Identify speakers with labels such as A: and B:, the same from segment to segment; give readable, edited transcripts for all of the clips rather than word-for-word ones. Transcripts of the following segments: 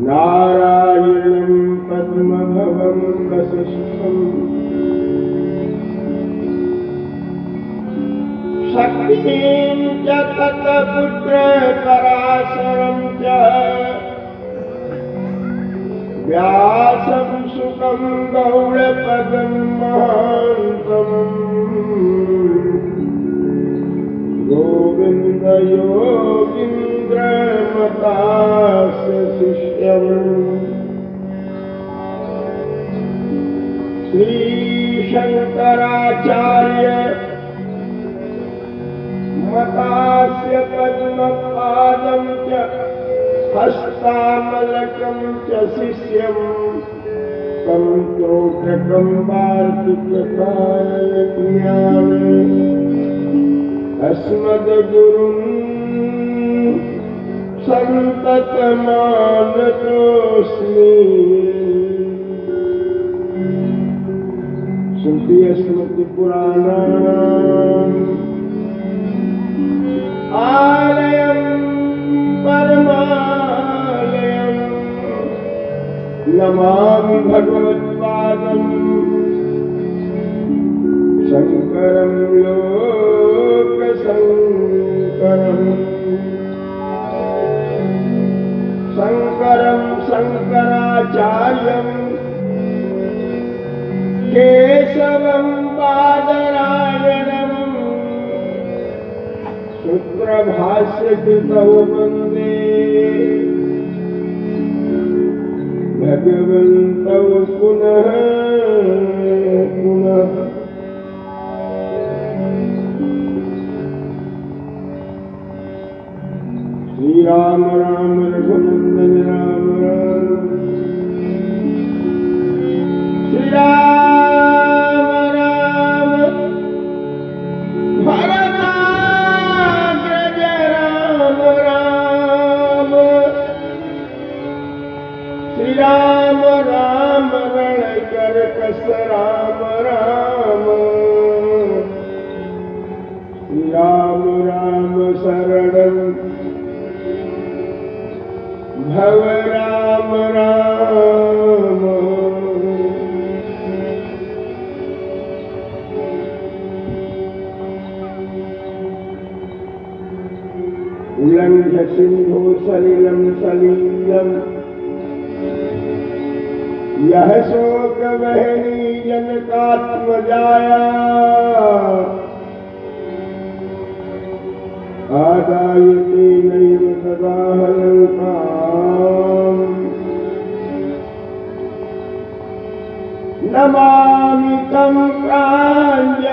A: नारायणं पद्मभवं वसिष्ठं शक्तिं च तत्पुत्र पराशरं च व्यासं सुखं गौड़पदं महान्तम् गोविन्द योगीन्द्रमतास्य शिष्यम् श्री शंकराचार्य मतास्य पद्मपादं च हस्तामलकं च शिष्यं तं तोत्रकं वार्तिककायज्ञाने अस्मद्गुरुं सन्ततमानतोऽस्मि। श्रुति स्मृति पुराणानाम् आलयं परमालयं नमामि भगवत्पादं शंकरं लोकशंकरम्। शंकरं शंकराचार्यं केशवं बादरायणं सूत्रभाष्यकृतौ वन्दे भगवन्तौ पुनः पुनः। श्री राम राम रघुनंदन राम राम श्री राम राम भरताग्रज राम राम श्री राम राम रणकरकस राम राम श्री राम राम शरणं भव राम राम। उल्लंघ्य सिंधु सलिलं सलीलं यह शोक वहनी जनकात्मजाया आदायते नैव तदा लंकाम् नमामि तं प्राञ्जलिराञ्जनेयम्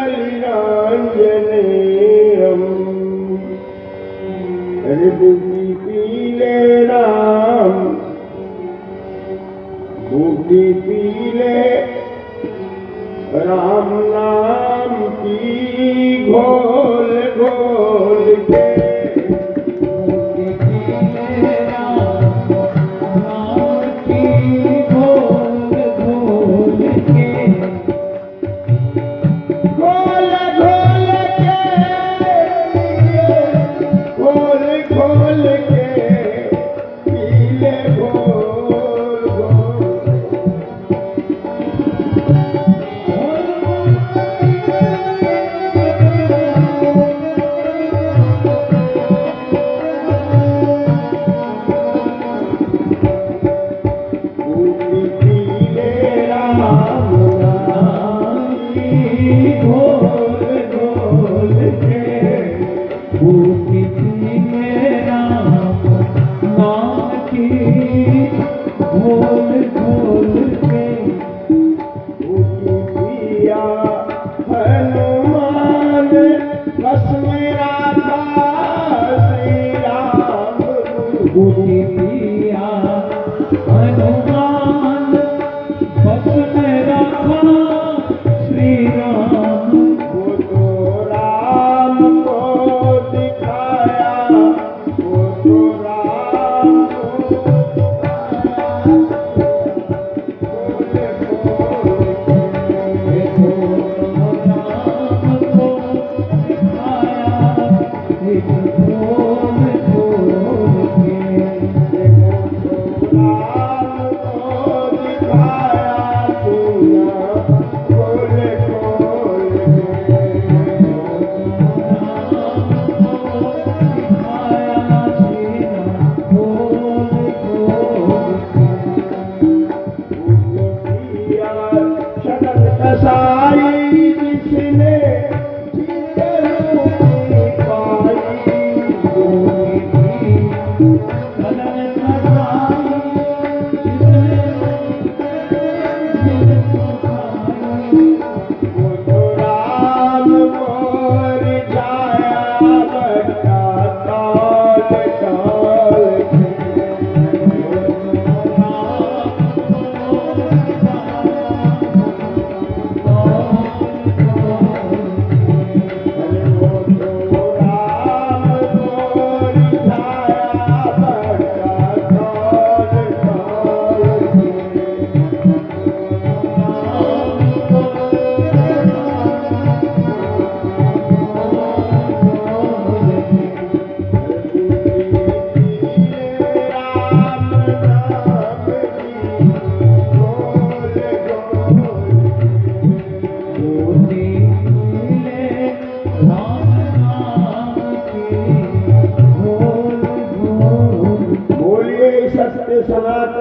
A: ऋभुपीले राम भूपीले राम नाम की घोल घोल के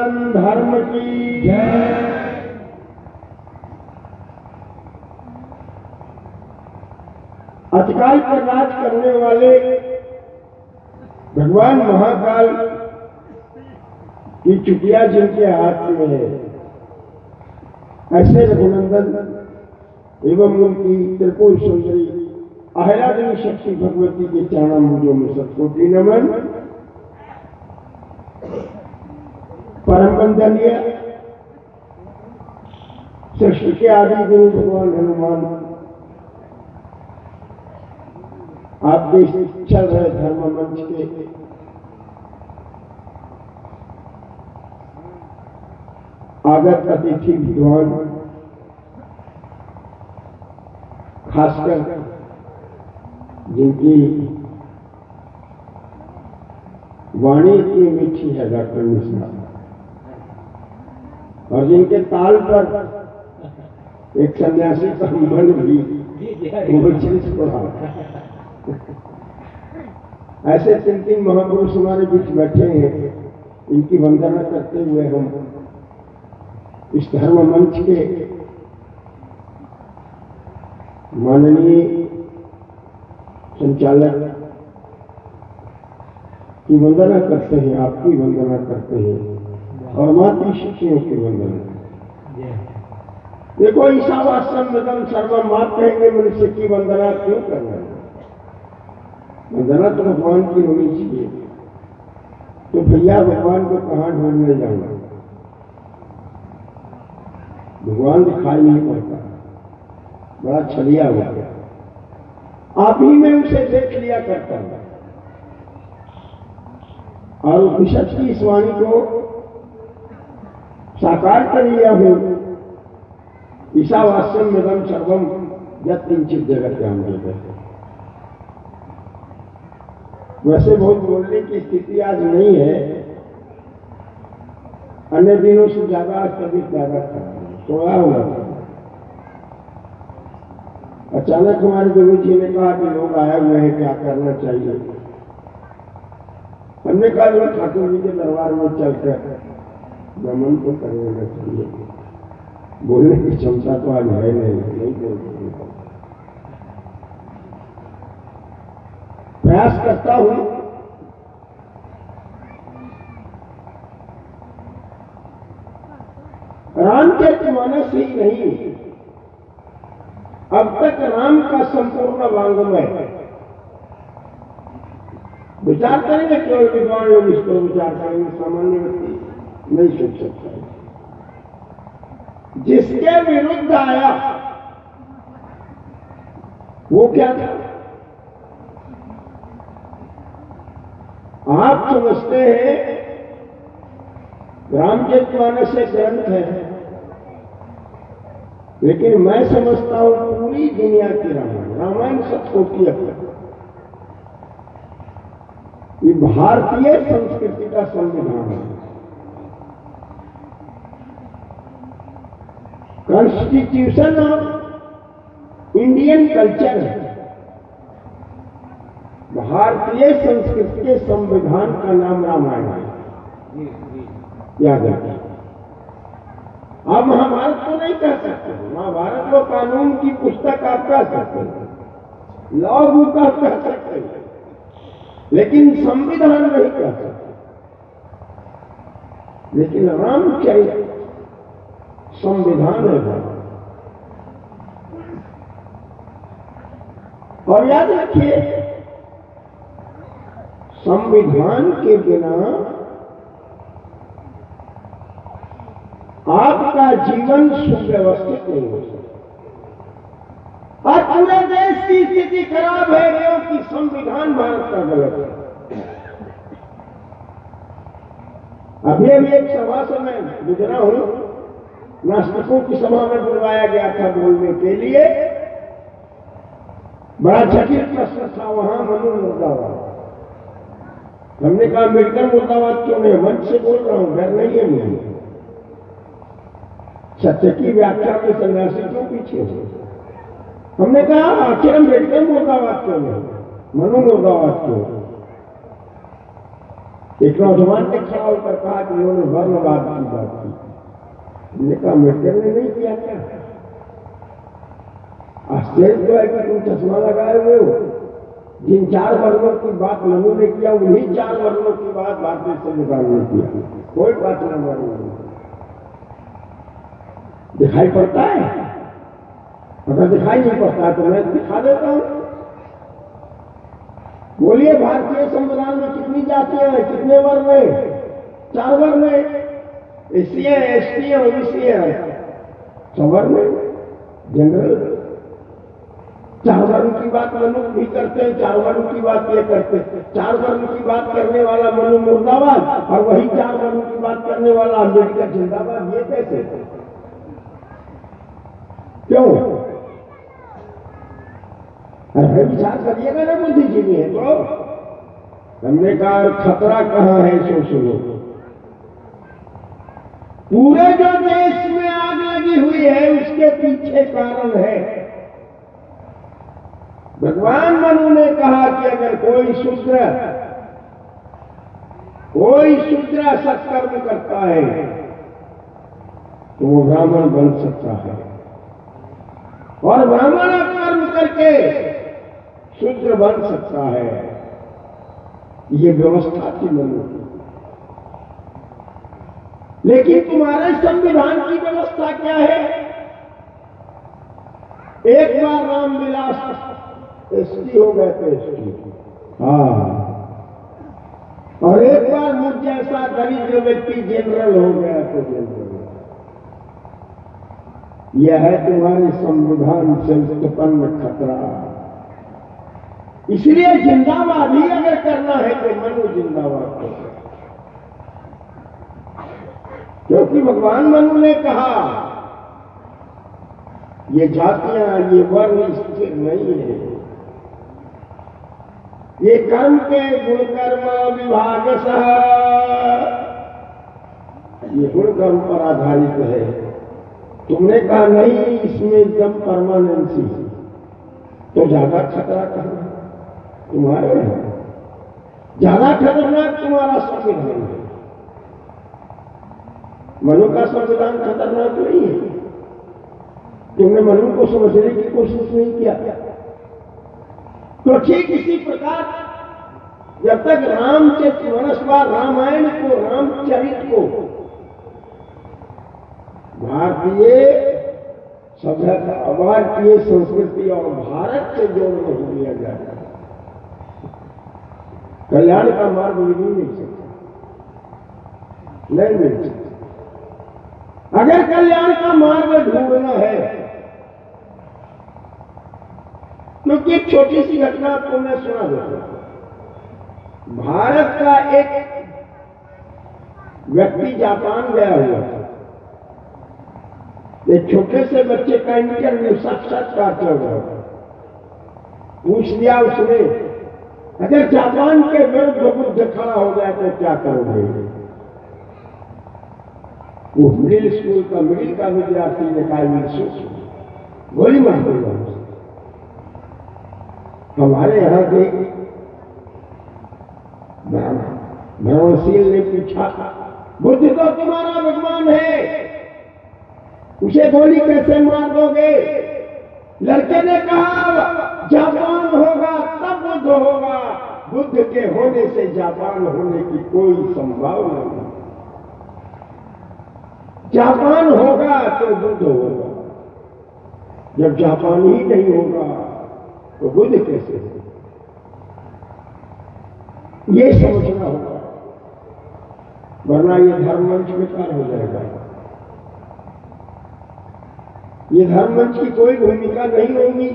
A: सनातन धर्म की जय। अतिकाल पर राज करने वाले भगवान महाकाल की चुटिया जिनके हाथ में है, ऐसे रघुनंदन एवं उनकी त्रिपुर सुंदरी अहिलादेवी शक्ति भगवती के चरणामृतों में शतकोटि नमन। परम वंदनीय सृष्टि के आदि गुरु भगवान हनुमान, आपके चल रहे धर्म मंच के आगत अतिथि विद्वान, खासकर जिनकी वाणी इतनी मीठी है डॉक्टर मिश्रा, और जिनके ताल पर एक सन्यासी का मन भी मूर्छित पड़ा, ऐसे तीन तीन महापुरुष हमारे बीच बैठे हैं। इनकी वंदना करते हुए हम इस धर्म मंच के माननीय संचालक की वंदना करते हैं, आपकी वंदना करते हैं और मातृ शिक्षियों की वंदना। देखो, ईशावास्यम मृदम सर्वम, आप कहेंगे मनुष्य की वंदना क्यों कर रहे हैं? वंदना तो भगवान की होनी चाहिए। तो भैया भगवान को कहाँ ढूंढने जाना? भगवान दिखाई नहीं पड़ता, बड़ा छलिया हो गया। आप ही में उसे देख लिया करता हूं, और उपनिषद की इस वाणी को साकार कर लिया हूं। ईशावास्यम मृदम सर्वम यत् किंचित जगत्याम जगत्। वैसे बहुत बोलने की स्थिति आज नहीं है, अन्य दिनों से ज्यादा आज कभी ज्यादा सोया हुआ था। अचानक हमारे गुरु जी ने कहा कि लोग आए हुए हैं, क्या करना चाहिए? हमने कहा जो ठाकुर जी के दरबार में चलकर नमन तो करना चाहिए। बोलने की क्षमता तो आज है नहीं बोलते। प्रयास करता हूं रामचरितमानस ही नहीं, अब तक राम का संपूर्ण वांग्मय विचार करेंगे। केवल विद्वान लोग इसको विचार करेंगे, सामान्य व्यक्ति नहीं सोच सकता। जिसके विरुद्ध आया वो क्या था? आप समझते हैं रामचरितमानस एक ग्रंथ है, लेकिन मैं समझता हूं पूरी दुनिया की रामायण शतकोटि अपना ये भारतीय संस्कृति का संविधान है, कॉन्स्टिट्यूशन ऑफ इंडियन कल्चर है। भारतीय संस्कृति के संविधान का नाम रामायण है, याद रखिए। आप महाभारत को नहीं कह सकते, महाभारत को कानून की पुस्तक आप कह सकते हैं, लॉ बुक आप कह सकते हैं, लेकिन संविधान नहीं कह सकते। लेकिन रामचरित संविधान है। और याद रखिए, संविधान के बिना आपका जीवन सुव्यवस्थित नहीं हो सकता। और पूरे देश की स्थिति खराब है क्योंकि संविधान भारत का गलत है। अभी एक सभा से मैं गुजरा हूं, नास्तिकों की सभा में बुलवाया गया था बोलने के लिए। बड़ा जटिल प्रश्न था वहां, मनु मुर्दाबाद। हमने कहा अम्बेडकर मुर्दाबाद क्यों नहीं? मंच से बोल रहा हूं, डर नहीं है मुझे। सत्य की व्याख्या में सन्यासी क्यों पीछे हो? हमने कहा आखिर अम्बेडकर मुर्दाबाद क्यों नहीं, मनु मुर्दाबाद क्यों? एक नौजवान ने खड़ा होकर कहा कि उन्होंने वर्णवाद की बात की। मैंने कहा अम्बेडकर ने नहीं किया क्या? आश्चर्य तो है कि तुम चश्मा लगाए हुए हो। जिन 4 वर्णों की बात मनु ने किया उन्हीं 4 वर्णों की बात भारतीय संविधान ने किया। कोई बात नहीं दिखाई पड़ता है। अगर दिखाई नहीं पड़ता तो मैं दिखा देता हूं। बोलिए भारतीय संविधान में कितनी जातियां हैं, कितने वर्ण हैं? 4 वर्ण है। एससी है, एसटी है, ओबीसी है, सवर्ण है, जनरल। 4 वर्ण की बात मनु भी करते हैं, 4 वर्ण की बात ये करते हैं। 4 वर्ण की बात करने वाला मनु मुर्दाबाद और वही 4 वर्ण की बात करने वाला अम्बेडकर जिंदाबाद। ये कैसे? क्यों? अरे विचार करिएगा ना बुद्धिजीवी है तो। हमने कहा खतरा कहां है सो सुनो। पूरे जो देश में आग लगी हुई है उसके पीछे कारण है। भगवान मनु ने कहा कि अगर कोई शूद्र सत्कर्म करता है तो वो ब्राह्मण बन सकता है, और ब्राह्मण कर्म करके शूद्र बन सकता है। ये व्यवस्था थी मनु की। लेकिन तुम्हारे संविधान की व्यवस्था क्या है? एक बार रामविलास एसटी हो गए तो एसटी, हाँ, और एक बार मुझ जैसा दरिद्र व्यक्ति जनरल हो गया तो जनरल। यह है तुम्हारे संविधान से उत्पन्न खतरा। इसलिए जिंदाबाद ही अगर करना है तो मनु जिंदाबाद करो। क्योंकि भगवान मनु ने कहा ये जातियां, ये वर्ण स्थिर नहीं है। ये कर्म के गुण कर्म विभाग सह, ये गुण कर्म पर आधारित है। तुमने कहा नहीं इसमें एकदम परमानेंसी, तो ज्यादा खतरा कहां? तुम्हारे है। ज्यादा खतरनाक तुम्हारा संविधान है। मनु का संविधान खतरनाक नहीं है। तुमने मनु को समझने की कोशिश नहीं किया। तो ठीक इसी प्रकार जब तक रामायण को, रामचरित को भारतीय सभ्यता, भारतीय संस्कृति और भारत से जोड़ नहीं दिया जाएगा, कल्याण का मार्ग नहीं मिल सकता, नहीं मिल सकता। अगर कल्याण का मार्ग ढूंढना है, क्योंकि एक छोटी सी घटना आपको मैं सुना देता हूं। भारत का एक व्यक्ति जापान गया हुआ था। एक छोटे से बच्चे का इंटरव्यू साक्षात्कार चल रहा था। पूछ लिया उसने, अगर जापान के विरुद्ध बुद्ध खड़ा हो जाए तो क्या करोगे? वो मिडिल स्कूल का विद्यार्थी ने कहा गोली मार दूंगा। हमारे यहां के भ्रमणशील ने पूछा, बुद्ध तो तुम्हारा भगवान है, उसे गोली कैसे मार दोगे? लड़के ने कहा जापान होगा तब बुद्ध होगा, बुद्ध के होने से जापान होने की कोई संभावना नहीं। जापान होगा तो बुद्ध होगा, जब जापान ही नहीं होगा तो बुद्ध कैसे होगा? ये समझना होगा, वरना ये धर्म मंच बेकार हो जाएगा। ये धर्म मंच की कोई भूमिका नहीं होगी।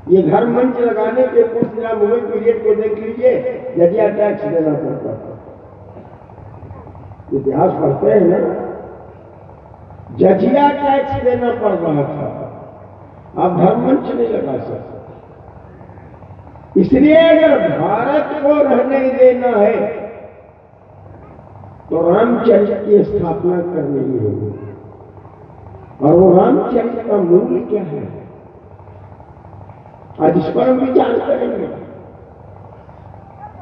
A: ये धर्म मंच लगाने के कुछ दिन मुगल पीरियड को देख लीजिए, जजिया टैक्स देना पड़ता था। इतिहास पढ़ते हैं ना, जजिया टैक्स देना पड़ रहा था। अब धर्म मंच नहीं लगा सकते। इसलिए अगर भारत को रहने देना है तो रामचरित की स्थापना करनी ही होगी। और वो रामचरित का मूल्य क्या है, आज इस पर हम विचार करेंगे।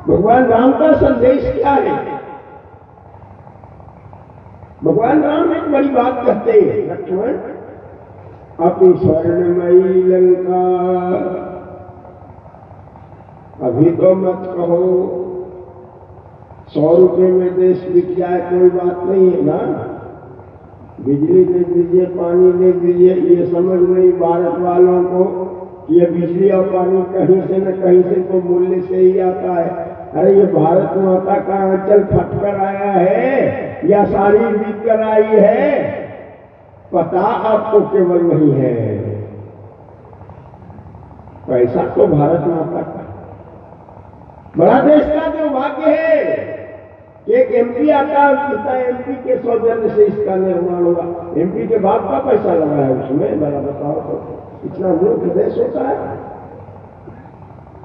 A: भगवान राम का संदेश क्या है? भगवान राम एक बड़ी बात कहते हैं, लक्ष्मण अपनी स्वर्णमयी लंका अभी तो मत कहो, 100 रुपए में देश बिक जाए कोई बात नहीं है ना। बिजली दे दीजिए, पानी दे दीजिए, ये समझ नहीं भारत वालों को कि ये बिजली और पानी कहीं से न कहीं से तो मूल्य से ही आता है। अरे ये भारत माता का आंचल फटकर आया है या साड़ी बिक कर आई है, पता आपको केवल नहीं है। पैसा तो भारत माता का बड़ा देश का दुर्भाग्य है। एक एमपी आता है, पिता एमपी के सौजन्य से इसका निर्माण हुआ। एमपी के बाप का पैसा लगा है उसमें, बड़ा बताओ तो इतना मूर्ख देश होता है।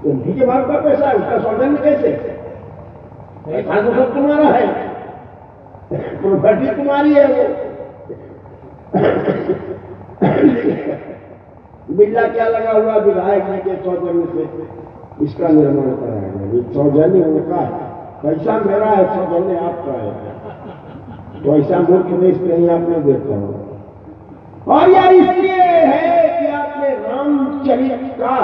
A: एमपी के बाप का पैसा है, उसका सौजन्य कैसे? पैसा तो सब तुम्हारा है, प्रॉपर्टी तुम्हारी है वो। बिल्ला क्या लगा हुआ विधायक जी के सौजन्य से इसका निर्माण कराया। सौजन्य उनका है, पैसा मेरा है, सौजन्य आपका है। तो ऐसा मूर्ख देश कहीं आपने देखा हो। और यह इसलिए है कि आपने रामचरित का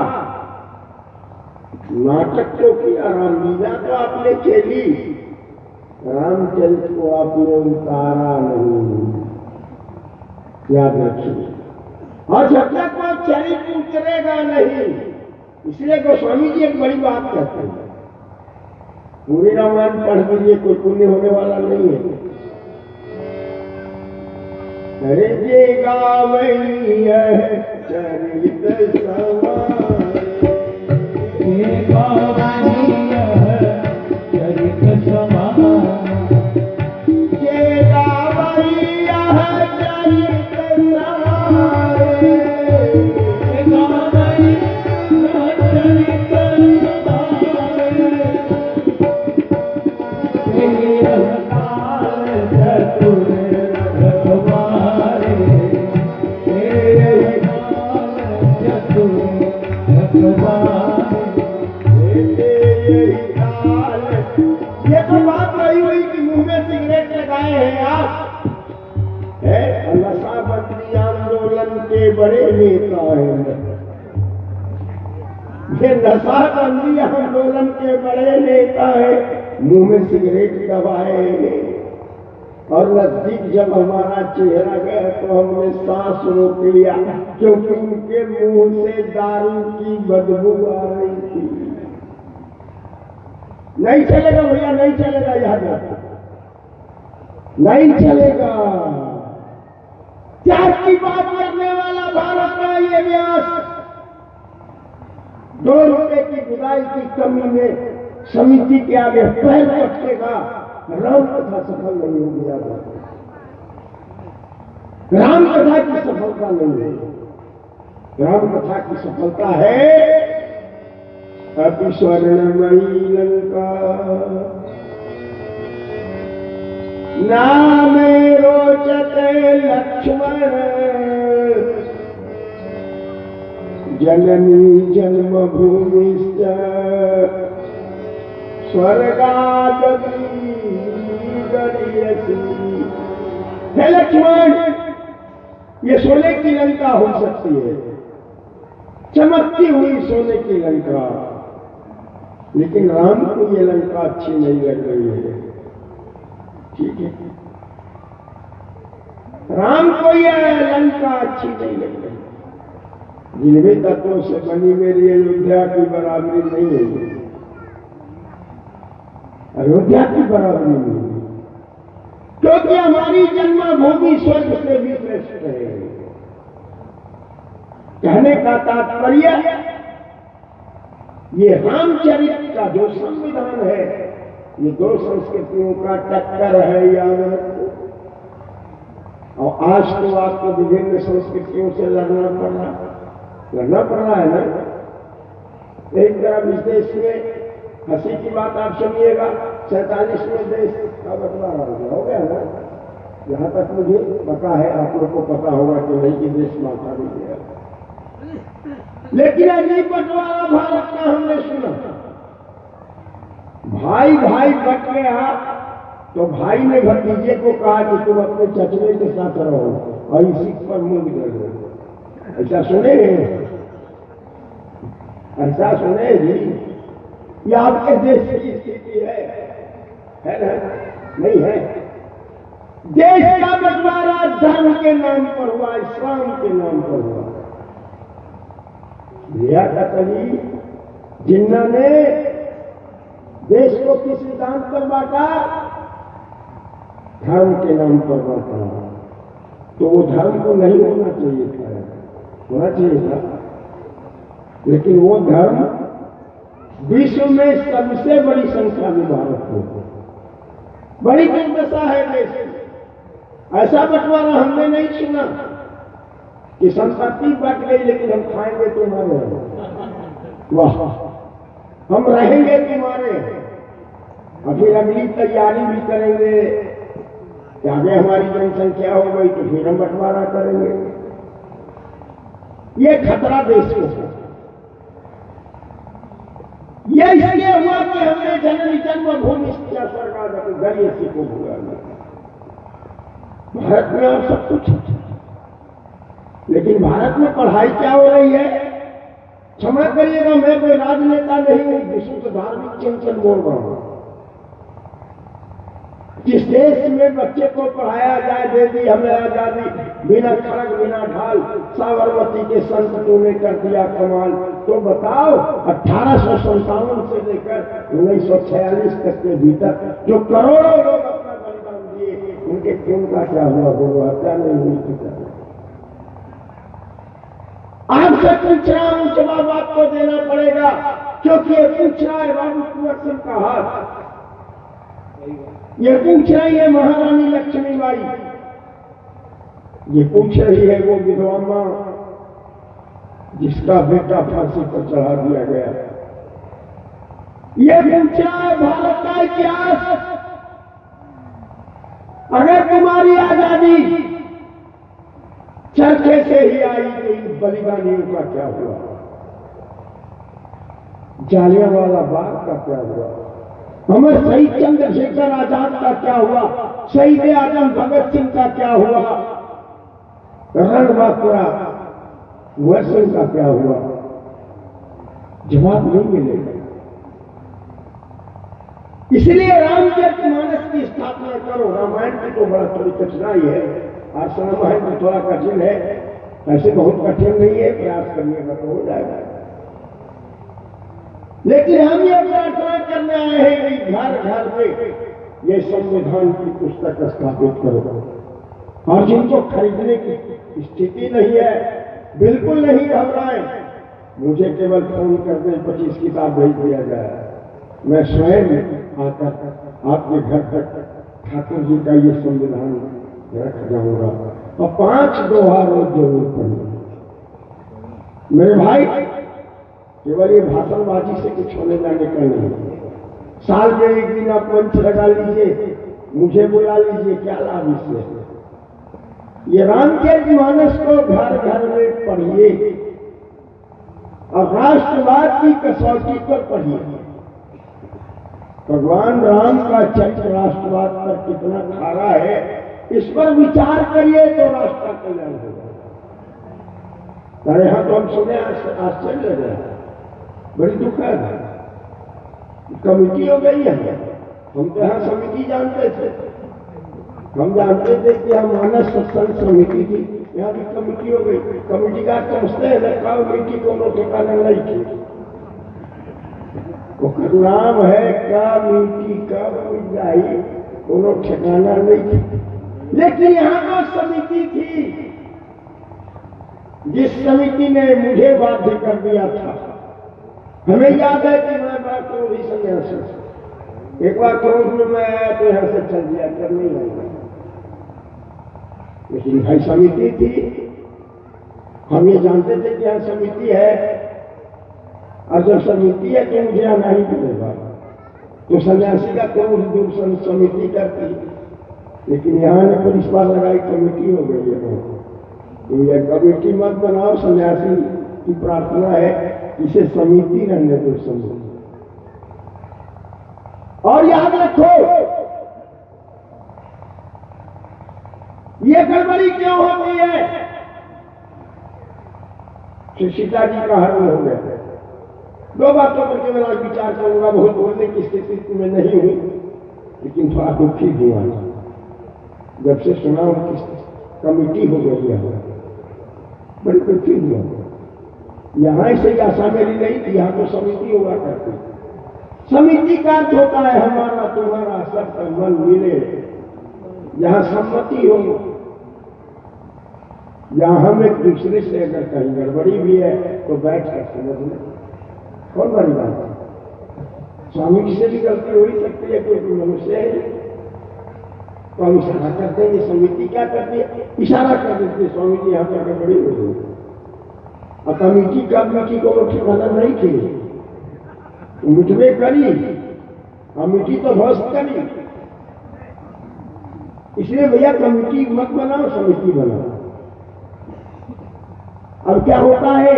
A: नाटक तो किया, रामलीला तो आपने खेली, रामचरित को आपने उतारा नहीं, याद रखिए। और जब तक वो चरित्र उतरेगा नहीं, इसलिए गोस्वामी जी एक बड़ी बात कहते हैं, पूरी रामायण पढ़ लीजिए, कोई पुण्य होने वाला नहीं है। अरे जे गावई है चरित सवारे, जे गावई है चरित सवारे, जे गावई है चरित सवारे, जे गावई है चरित सवारे, ये तो बात रही हुई कि मुंह में सिगरेट लगाए हैं आप, नशाबंदी आंदोलन के बड़े नेता हैं। ये नशाबंदी आंदोलन के बड़े नेता हैं, मुंह में सिगरेट दबाए। और नजदीक जब हमारा चेहरा गया तो हमने सांस रोक लिया, क्योंकि उनके मुंह से दारू की बदबू आ रही थी। नहीं चलेगा भैया, नहीं चलेगा, याद रखो, नहीं चलेगा। त्याग की बात करने वाला भारत का ये व्यास 2 रुपए की खुदाई की कमी में समिति के आगे पैर रखेगा, राम कथा सफल नहीं होगी। याद रखो, राम कथा की सफलता नहीं है। राम कथा की सफलता है अति स्वर्णमयी लंका, नामे रोचते लक्ष्मण, जननी जन्मभूमिश्च स्वर्गादपि गरीयसी। हे लक्ष्मण, ये सोने की लंका हो सकती है, चमकती हुई सोने की लंका, लेकिन राम को ये लंका अच्छी नहीं लग रही है। ठीक है, राम को यह लंका अच्छी नहीं लग रही। जिन्हीं तत्वों से बनी मेरी अयोध्या की बराबरी नहीं है, अयोध्या की बराबरी नहीं है, क्योंकि हमारी जन्मभूमि स्वर्ग से भी श्रेष्ठ है। कहने का तात्पर्य ये रामचरित का जो संविधान है, ये 2 संस्कृतियों का टक्कर है, याद रखो। और आज तो आपको विभिन्न संस्कृतियों से लड़ना पड़ रहा है ना। एक तरफ इस देश में हंसी की बात आप सुनिएगा, 47वें देश का बंटवारा हो गया ना। यहाँ तक मुझे पता है, आप लोग को पता होगा कि नहीं कि देश माता भी गया, लेकिन अजीब बंटवारा भारत का हमने सुना। भाई भाई बट गया तो भाई ने भतीजे को कहा कि तुम अपने चचरे के साथ रहो और इसी पर मुंह दो। ऐसा सुने, ऐसा सुने जी? ये आपके देश की स्थिति है ना? नहीं है। देश का बंटवारा धर्म के नाम पर हुआ, इस्लाम के नाम पर हुआ। लियाकत अली जिन्ना ने देश को किस सिद्धांत पर बांटा? धर्म के नाम पर बांटा। तो वो धर्म को नहीं होना चाहिए था, होना चाहिए था, लेकिन वो धर्म विश्व में सबसे बड़ी संख्या में भारत में। बड़ी दुर्दशा है देश की। ऐसा बंटवारा हमने नहीं सुना कि संपत्ति बट गई लेकिन हम खाएंगे तुम्हारे, वाह, हम रहेंगे तुम्हारे, और फिर अगली तैयारी भी करेंगे कि आगे हमारी जनसंख्या हो गई तो फिर हम बंटवारा करेंगे। ये खतरा देश को है। ये इसलिए हुआ कि हमने जननी जन्मभूमि सरकार गरीब से को भूला। भारत में अब सब कुछ, लेकिन भारत में पढ़ाई क्या हो रही है? क्षमा करिएगा, मैं कोई राजनेता नहीं हूं, विशुद्ध धार्मिक चिंतन बोल रहा हूं। जिस देश में बच्चे को पढ़ाया जाए, दे दी हमें आजादी, बिना खड़ग बिना ढाल, साबरमती के संत तूने कर दिया कमाल। तो बताओ 1857 से लेकर 1946 तक के भीतर जो करोड़ों लोग अपना बलिदान दिए, उनके खून का क्या हुआ? वो हत्या नहीं हुई थी। आपसे पूछ रहा हूं, जवाब आपको देना पड़ेगा, क्योंकि ये पूछ रहा है बाबू कुंवर सिंह का हाथ, ये पूछ रही है महारानी लक्ष्मीबाई, ये पूछ रही है वो विधवा मां जिसका बेटा फांसी पर चढ़ा दिया गया, ये पूछ रहा है भारत का इतिहास। अगर तुम्हारी आजादी चरखे से ही आई तो इन बलिदानियों का क्या हुआ? जालियांवाला बाग का क्या हुआ? हमें शहीद चंद्रशेखर आजाद का क्या हुआ? शहीद आजम भगत सिंह का क्या हुआ? रणबांकुरा कुंवर सिंह का क्या हुआ? जवाब नहीं मिलेगा। इसलिए रामचरितमानस की स्थापना करो। रामायण की तो बड़ा थोड़ी कठिनाई है, आज रामायण में थोड़ा कठिन है, ऐसे बहुत कठिन नहीं है, प्रयास करिएगा तो हो जाएगा। लेकिन हम ये प्रार्थना करने आए हैं कि घर घर में ये संविधान की पुस्तक स्थापित करो, और जिनको खरीदने की स्थिति नहीं है, बिल्कुल नहीं घबराएं, मुझे केवल फोन कर दें, 25 किताब भेज दिया जाए, मैं स्वयं आकर आपके घर तक ठाकुर जी का ये संविधान रख जाऊंगा, और 5 दोहा रोज जरूर पढ़िए। मेरे भाई, केवल ये भाषणबाजी से कुछ होने जाने का नहीं। साल में एक दिन आप मंच लगा लीजिए, मुझे बुला लीजिए, क्या लाभ इससे? ये रामचरितमानस को घर घर में पढ़िए और राष्ट्रवाद की कसौटी पर पढ़िए। भगवान राम का चरित्र राष्ट्रवाद पर कितना खारा है, इस पर विचार करिए तो राष्ट्र का कल्याण होगा। यहां तो हम सुने आश्चर्य रहे, बड़ी दुखद है, कमेटी हो गई है। हम तो यहाँ समिति जानते थे, हम जानते थे कि हम मानस सत्संग समिति थी, यहाँ भी कमेटी हो गई। कमेटी का समझते हैं ना, कमेटी को ठिकाना नहीं थी, वो नाम है कमेटी का जाई, कोनो ठिकाना नहीं थी। लेकिन यहाँ तो समिति थी, जिस समिति ने मुझे बाध्य कर दिया था। हमें याद है कि मैं बड़ा क्रोधी सन्यासी, एक बार क्रोध में मैं आया तो यहां से चल दिया, कर नहीं आएगा। लेकिन भाई समिति थी, हम ये जानते थे कि यहाँ समिति है, और जब समिति है तो मुझे आना ही पड़ेगा। तो सन्यासी का क्रोध दूर समिति करती, लेकिन यहाँ ने पुलिस पास लगाई, कमेटी हो गई है। तो यह कमेटी मत बनाओ, सन्यासी की प्रार्थना है, इसे समिति रहने दो। और याद रखो, ये गड़बड़ी क्यों होती है? श्री सीता जी का हरण हो गया। दो बातों पर केवल आज विचार करूंगा, बहुत बोलने की स्थिति में नहीं हुई, लेकिन थोड़ा दुखी हुआ जब से सुना उनकी कमेटी हो गई है, बड़ी दुखी हुआ। यहां से आशा मेरी नहीं थी, यहां तो समिति हुआ करती। समिति का अर्थ होता है हमारा तुम्हारा सबका मन मिले, जहां सम्मति हो, जहां हम एक दूसरे से अगर कहीं गड़बड़ी भी है तो बैठ कर समझ लें, कौन बड़ी बात है। स्वामी जी से भी गलती हो ही सकती है, क्योंकि मनुष्य है, तो हम इशारा करते हैं। समिति क्या करती है? इशारा कर देते हैं, स्वामी जी यहाँ पर गड़बड़ी हो गई। और कमेटी को लोग ठिकाना नहीं किए, मिटवे करी, कमेटी तो ध्वस्त करी। इसलिए भैया कमेटी मत बनाओ, समिति बनाओ। अब क्या होता है,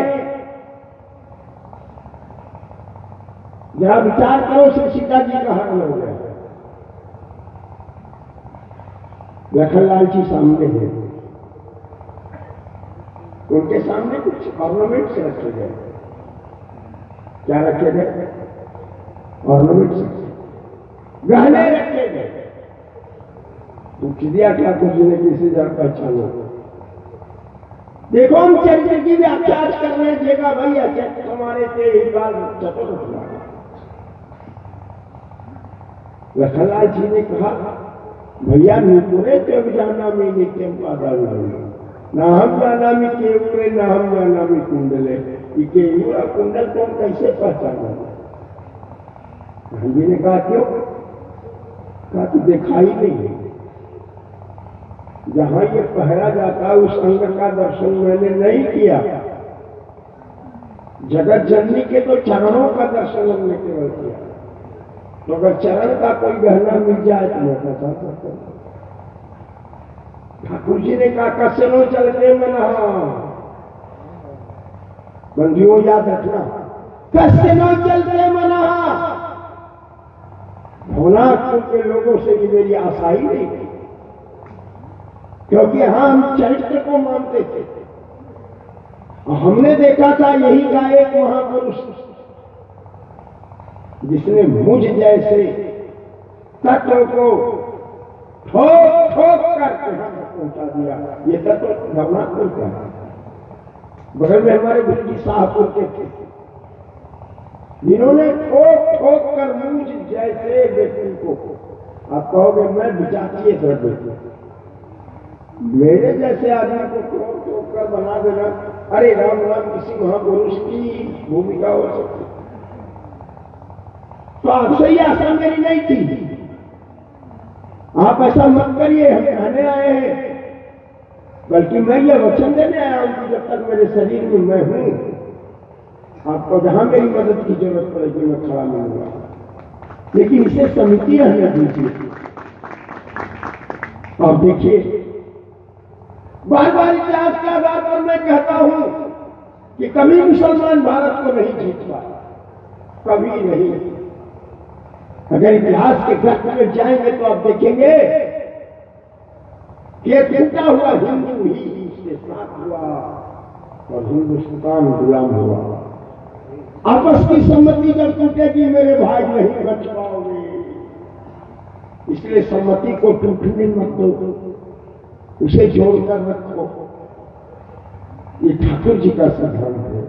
A: जरा विचार करो, श्री सीता जी का हरण हो गया, लखनलाल जी सामने है, उनके सामने कुछ ऑर्नामेंट्स रखे गए। क्या रखे गए? ऑर्नामेंट्स, गहने रखे गए। पूछ दिया ठाकुर जी ने, किसी जगह पहचानो? देखो, हम चरित्र की व्याख्या कर रहे हैं, देखा भैया चरित्र हमारे से एक बार चतुर्थ। लखनलाल जी ने कहा, भैया नुपुरे तो जाना में नित्यम पादा ना हम जाना में केवरे, ना हम जाना में कुंडले। केवरा कुंडल को हम कैसे पहचाना? जी ने कहा क्यों? कहा तो दिखाई नहीं, जहां ये पहरा जाता उस अंग का दर्शन मैंने नहीं किया। जगत जननी के तो चरणों का दर्शन हमने केवल किया, तो अगर चरण का कोई गहना मिल जाए तो मैं बता सकता हूं। ठाकुर जी ने कहा, कसनो चलते मना, बंधियों याद रखना, कसनो चलते मना। भवनाथ के लोगों से भी मेरी आशा ही नहीं थी, क्योंकि हम चरित्र को मानते थे। हमने देखा था यही का एक महापुरुष, जिसने मुझ जैसे तत्व को ठोक ठोक कर यहां तक पहुंचा दिया। ये तत्व भवनाथपुर का है, बगल में हमारे गुरु जी शाहपुर के थे, जिन्होंने ठोक ठोक कर मुझ जैसे व्यक्ति को, आप कहोगे मैं विजातीय द्रव्य, मेरे जैसे आदमी को ठोक ठोक कर बना देना, अरे राम राम, किसी महापुरुष की भूमिका हो सकती। तो आपसे ही आशा मेरी नहीं थी, आप ऐसा मत करिए, हम कहने आए हैं, बल्कि मैं ये वचन देने आया हूं कि जब तक मेरे शरीर में मैं हूं, आपको जहां मेरी मदद की जरूरत पड़ेगी मैं खड़ा मिलूंगा। लेकिन इसे समिति रहने दीजिए। और देखिए, बार बार इतिहास के आधार पर मैं कहता हूं कि कभी मुसलमान भारत को नहीं जीत पाए, कभी नहीं। अगर इतिहास के ग्रंथ में जाएंगे तो आप देखेंगे कि टूटा हुआ हिंदू ही इसके साथ हुआ और हिंदुस्तान गुलाम हुआ। आपस की सम्मति जब टूटेगी मेरे भाई नहीं बच पाओगे, इसलिए सम्मति को टूटने मत दो, उसे जोड़कर रखो। ये ठाकुर जी का सिद्धांत है।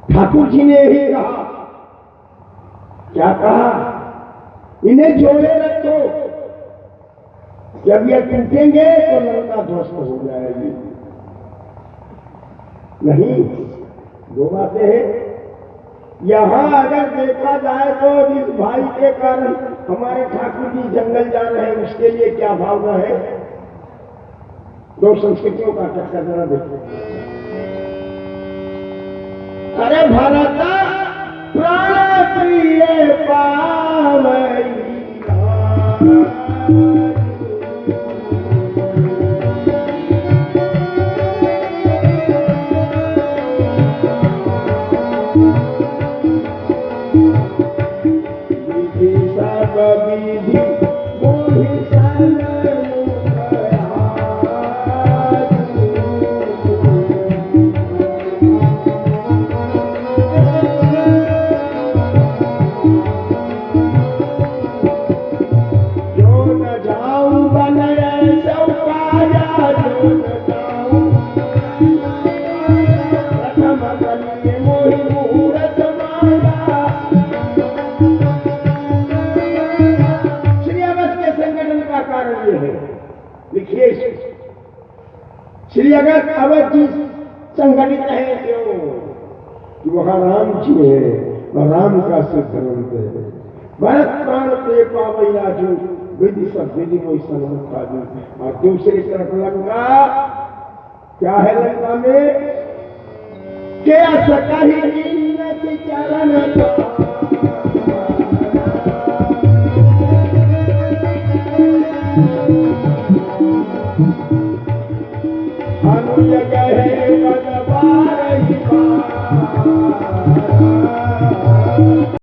A: ठाकुर जी ने यही कहा, क्या कहा? इन्हें जोड़े रखो, जब ये टूटेंगे तो लंका ध्वस्त हो जाएगी। नहीं, दो बातें हैं। यहां अगर देखा जाए तो जिस भाई के कारण हमारे ठाकुर जी जंगल जा रहे हैं, उसके लिए क्या भावना है? दो संस्कृतियों का टक्कर जरा देखो। अरे भरत प्राण प्रिय पावई, विधि न जाऊं बन ऐसा काया जो न जाऊं प्रथम कलिए मोहि मुहूर्त माया। श्री अगस्त के संगठन का कारण ये है, लिखिए श्री अगस्त अवध जी संगठित है क्यों कि वहां राम जी है और राम का सिद्धांत है। भरत प्राण प्रिय पावई राजू विधि सब विधि मोहि सनमत काजू। और दूसरी तरफ लंका, क्या है लंका में, क्या सकहि कीन्नति चरण अनुजग है बल बारहि बार।